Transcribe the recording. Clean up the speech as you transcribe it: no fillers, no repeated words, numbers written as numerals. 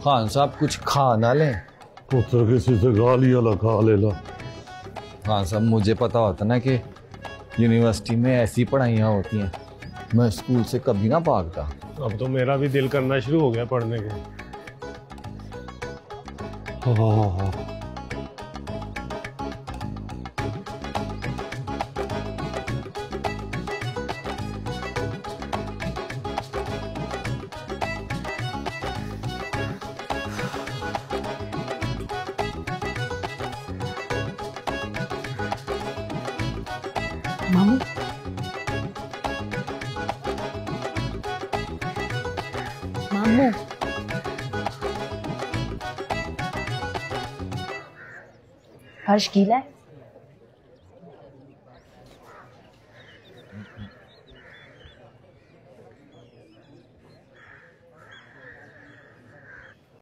खान साहब कुछ खा ना लें। पुत्र किसी से गालियां लगा ले ला। खान साहब मुझे पता होता ना कि यूनिवर्सिटी में ऐसी पढ़ाइयाँ होती हैं, मैं स्कूल से कभी ना भागता। अब तो मेरा भी दिल करना शुरू हो गया पढ़ने के। हाँ। मामू मामू फर्श गीला है।